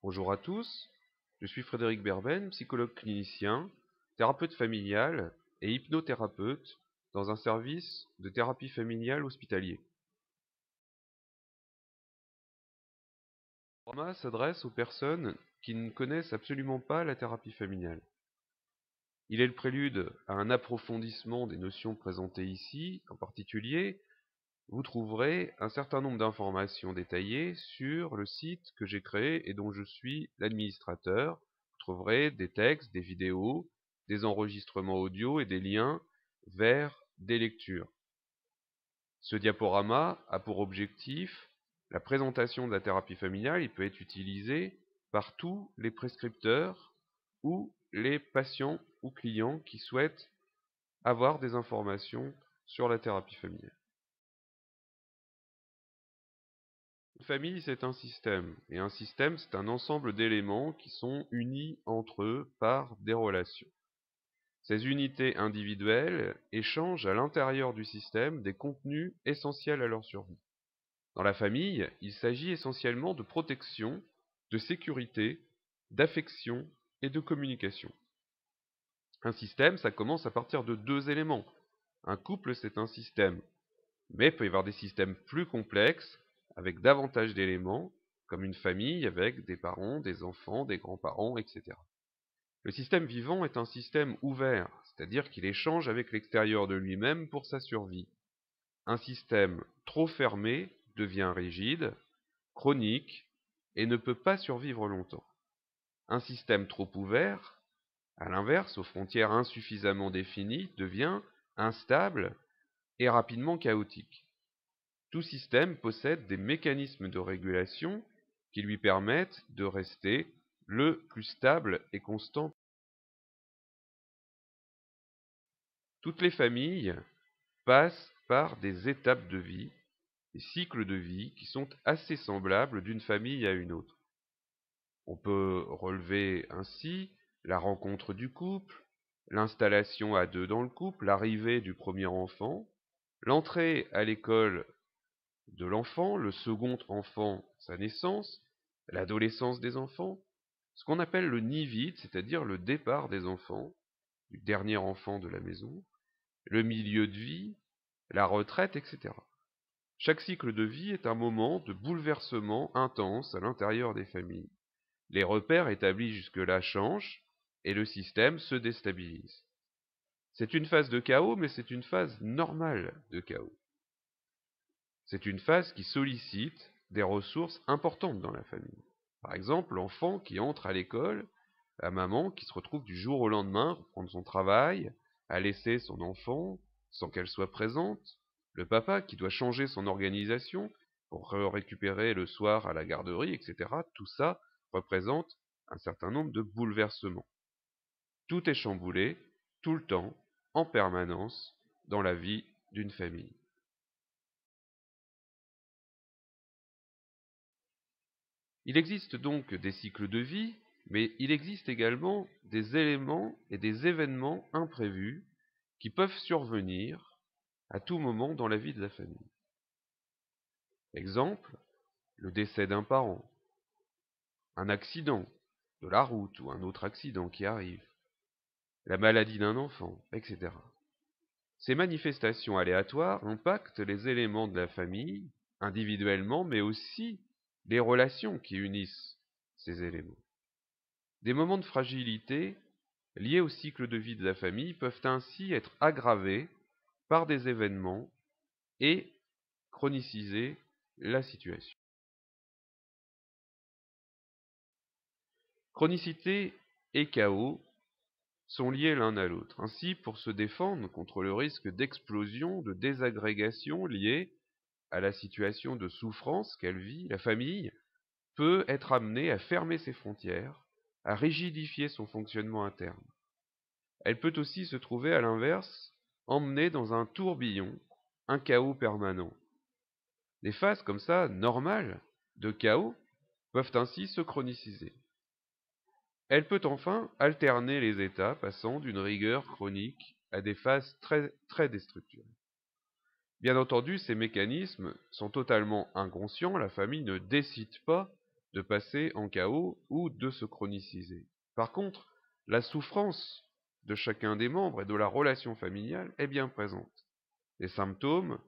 Bonjour à tous, je suis Frédéric Berben, psychologue clinicien, thérapeute familial et hypnothérapeute dans un service de thérapie familiale hospitalier. Le format s'adresse aux personnes qui ne connaissent absolument pas la thérapie familiale. Il est le prélude à un approfondissement des notions présentées ici. En particulier, vous trouverez un certain nombre d'informations détaillées sur le site que j'ai créé et dont je suis l'administrateur. Vous trouverez des textes, des vidéos, des enregistrements audio et des liens vers des lectures. Ce diaporama a pour objectif la présentation de la thérapie familiale. Il peut être utilisé par tous les prescripteurs ou les patients ou clients qui souhaitent avoir des informations sur la thérapie familiale. Une famille, c'est un système, et un système, c'est un ensemble d'éléments qui sont unis entre eux par des relations. Ces unités individuelles échangent à l'intérieur du système des contenus essentiels à leur survie. Dans la famille, il s'agit essentiellement de protection, de sécurité, d'affection et de communication. Un système, ça commence à partir de deux éléments. Un couple, c'est un système, mais il peut y avoir des systèmes plus complexes, avec davantage d'éléments, comme une famille avec des parents, des enfants, des grands-parents, etc. Le système vivant est un système ouvert, c'est-à-dire qu'il échange avec l'extérieur de lui-même pour sa survie. Un système trop fermé devient rigide, chronique, et ne peut pas survivre longtemps. Un système trop ouvert, à l'inverse, aux frontières insuffisamment définies, devient instable et rapidement chaotique. Tout système possède des mécanismes de régulation qui lui permettent de rester le plus stable et constant. Toutes les familles passent par des étapes de vie, des cycles de vie qui sont assez semblables d'une famille à une autre. On peut relever ainsi la rencontre du couple, l'installation à deux dans le couple, l'arrivée du premier enfant, l'entrée à l'école de l'enfant, le second enfant, sa naissance, l'adolescence des enfants, ce qu'on appelle le nid vide, c'est-à-dire le départ des enfants, du dernier enfant de la maison, le milieu de vie, la retraite, etc. Chaque cycle de vie est un moment de bouleversement intense à l'intérieur des familles. Les repères établis jusque-là changent et le système se déstabilise. C'est une phase de chaos, mais c'est une phase normale de chaos. C'est une phase qui sollicite des ressources importantes dans la famille. Par exemple, l'enfant qui entre à l'école, la maman qui se retrouve du jour au lendemain à reprendre son travail, à laisser son enfant sans qu'elle soit présente, le papa qui doit changer son organisation pour récupérer le soir à la garderie, etc. Tout ça représente un certain nombre de bouleversements. Tout est chamboulé, tout le temps, en permanence, dans la vie d'une famille. Il existe donc des cycles de vie, mais il existe également des éléments et des événements imprévus qui peuvent survenir à tout moment dans la vie de la famille. Exemple, le décès d'un parent, un accident de la route ou un autre accident qui arrive, la maladie d'un enfant, etc. Ces manifestations aléatoires impactent les éléments de la famille, individuellement, mais aussi les relations qui unissent ces éléments. Des moments de fragilité liés au cycle de vie de la famille peuvent ainsi être aggravés par des événements et chroniciser la situation. Chronicité et chaos sont liés l'un à l'autre. Ainsi, pour se défendre contre le risque d'explosion, de désagrégation liée à la situation de souffrance qu'elle vit, la famille peut être amenée à fermer ses frontières, à rigidifier son fonctionnement interne. Elle peut aussi se trouver, à l'inverse, emmenée dans un tourbillon, un chaos permanent. Des phases comme ça, normales, de chaos, peuvent ainsi se chroniciser. Elle peut enfin alterner les états, passant d'une rigueur chronique à des phases très déstructurées. Bien entendu, ces mécanismes sont totalement inconscients, la famille ne décide pas de passer en chaos ou de se chroniciser. Par contre, la souffrance de chacun des membres et de la relation familiale est bien présente. Les symptômes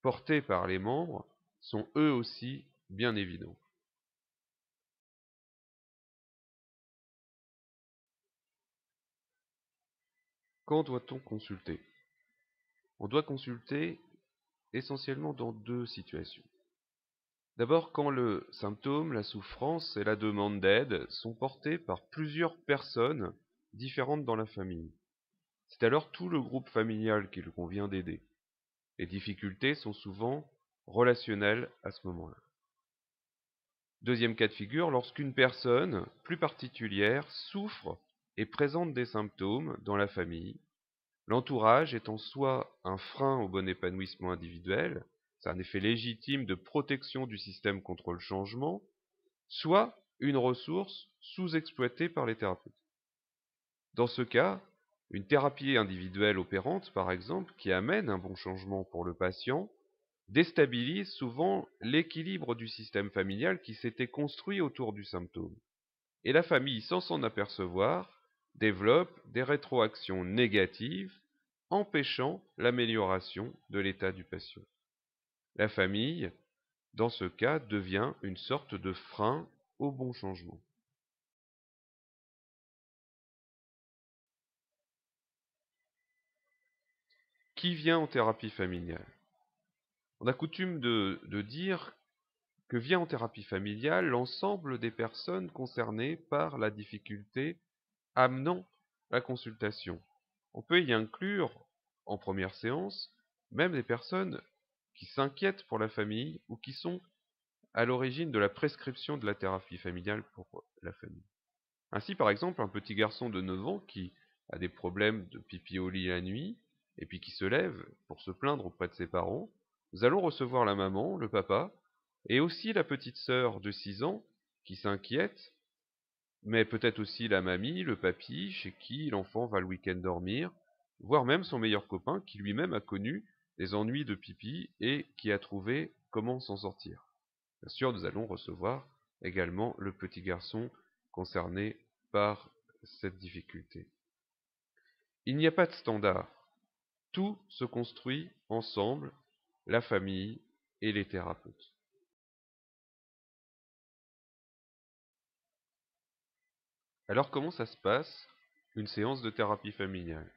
portés par les membres sont eux aussi bien évidents. Quand doit-on consulter? On doit consulter essentiellement dans deux situations. D'abord, quand le symptôme, la souffrance et la demande d'aide sont portés par plusieurs personnes différentes dans la famille. C'est alors tout le groupe familial qu'il convient d'aider. Les difficultés sont souvent relationnelles à ce moment-là. Deuxième cas de figure, lorsqu'une personne plus particulière souffre et présente des symptômes dans la famille, l'entourage étant soit un frein au bon épanouissement individuel, c'est un effet légitime de protection du système contre le changement, soit une ressource sous-exploitée par les thérapeutes. Dans ce cas, une thérapie individuelle opérante, par exemple, qui amène un bon changement pour le patient, déstabilise souvent l'équilibre du système familial qui s'était construit autour du symptôme. Et la famille, sans s'en apercevoir, développe des rétroactions négatives, empêchant l'amélioration de l'état du patient. La famille, dans ce cas, devient une sorte de frein au bon changement. Qui vient en thérapie familiale? On a coutume de dire que vient en thérapie familiale l'ensemble des personnes concernées par la difficulté amenant la consultation. On peut y inclure, en première séance, même des personnes qui s'inquiètent pour la famille ou qui sont à l'origine de la prescription de la thérapie familiale pour la famille. Ainsi, par exemple, un petit garçon de 9 ans qui a des problèmes de pipi au lit la nuit, et puis qui se lève pour se plaindre auprès de ses parents, nous allons recevoir la maman, le papa, et aussi la petite sœur de 6 ans qui s'inquiète, mais peut-être aussi la mamie, le papy, chez qui l'enfant va le week-end dormir, voire même son meilleur copain qui lui-même a connu des ennuis de pipi et qui a trouvé comment s'en sortir. Bien sûr, nous allons recevoir également le petit garçon concerné par cette difficulté. Il n'y a pas de standard. Tout se construit ensemble, la famille et les thérapeutes. Alors comment ça se passe, une séance de thérapie familiale?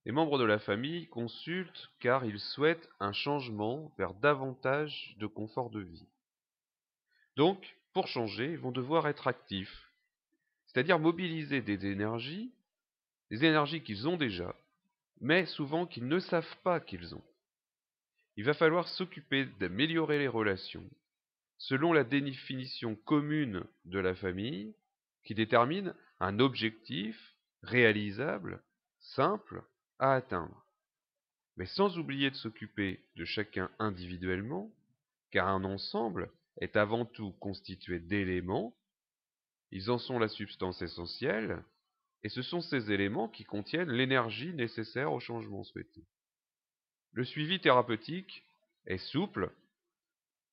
Les membres de la famille consultent car ils souhaitent un changement vers davantage de confort de vie. Donc, pour changer, ils vont devoir être actifs, c'est-à-dire mobiliser des énergies qu'ils ont déjà, mais souvent qu'ils ne savent pas qu'ils ont. Il va falloir s'occuper d'améliorer les relations, selon la définition commune de la famille, qui détermine un objectif réalisable, simple à atteindre. Mais sans oublier de s'occuper de chacun individuellement, car un ensemble est avant tout constitué d'éléments, ils en sont la substance essentielle, et ce sont ces éléments qui contiennent l'énergie nécessaire au changement souhaité. Le suivi thérapeutique est souple,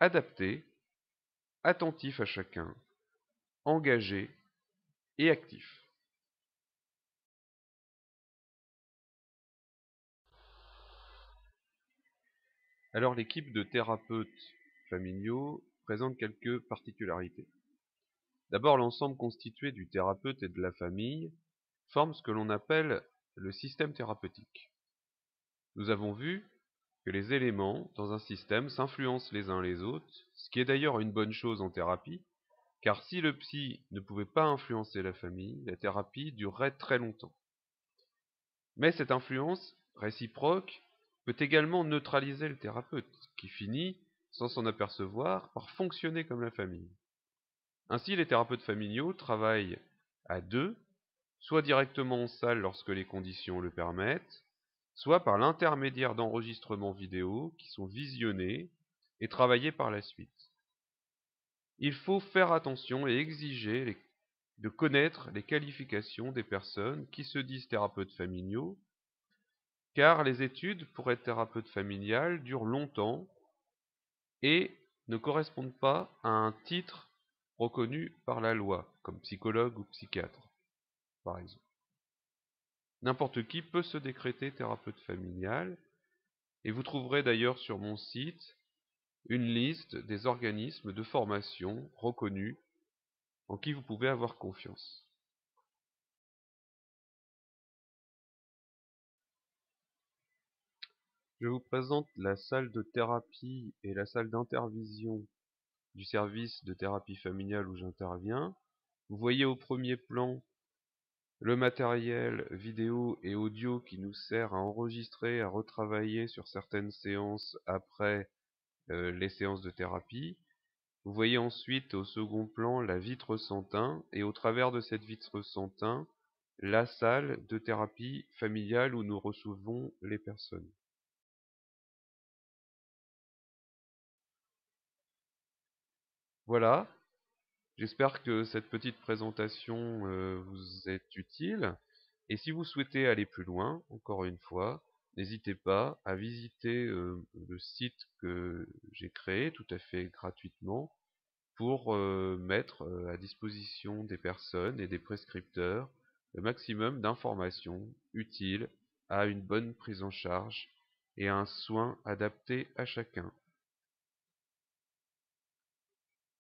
adapté, attentif à chacun, engagé et actif. Alors l'équipe de thérapeutes familiaux présente quelques particularités. D'abord, l'ensemble constitué du thérapeute et de la famille forme ce que l'on appelle le système thérapeutique. Nous avons vu que les éléments dans un système s'influencent les uns les autres, ce qui est d'ailleurs une bonne chose en thérapie, car si le psy ne pouvait pas influencer la famille, la thérapie durerait très longtemps. Mais cette influence réciproque peut également neutraliser le thérapeute, qui finit, sans s'en apercevoir, par fonctionner comme la famille. Ainsi, les thérapeutes familiaux travaillent à deux, soit directement en salle lorsque les conditions le permettent, soit par l'intermédiaire d'enregistrements vidéo qui sont visionnés et travaillés par la suite. Il faut faire attention et exiger de connaître les qualifications des personnes qui se disent thérapeutes familiaux, car les études pour être thérapeute familial durent longtemps et ne correspondent pas à un titre reconnus par la loi, comme psychologue ou psychiatre, par exemple. N'importe qui peut se décréter thérapeute familial, et vous trouverez d'ailleurs sur mon site une liste des organismes de formation reconnus en qui vous pouvez avoir confiance. Je vous présente la salle de thérapie et la salle d'intervision du service de thérapie familiale où j'interviens. Vous voyez au premier plan le matériel vidéo et audio qui nous sert à enregistrer, à retravailler sur certaines séances après les séances de thérapie. Vous voyez ensuite au second plan la vitre sans teint et au travers de cette vitre sans teint, la salle de thérapie familiale où nous recevons les personnes. Voilà, j'espère que cette petite présentation vous est utile. Et si vous souhaitez aller plus loin, encore une fois, n'hésitez pas à visiter le site que j'ai créé tout à fait gratuitement pour mettre à disposition des personnes et des prescripteurs le maximum d'informations utiles à une bonne prise en charge et à un soin adapté à chacun.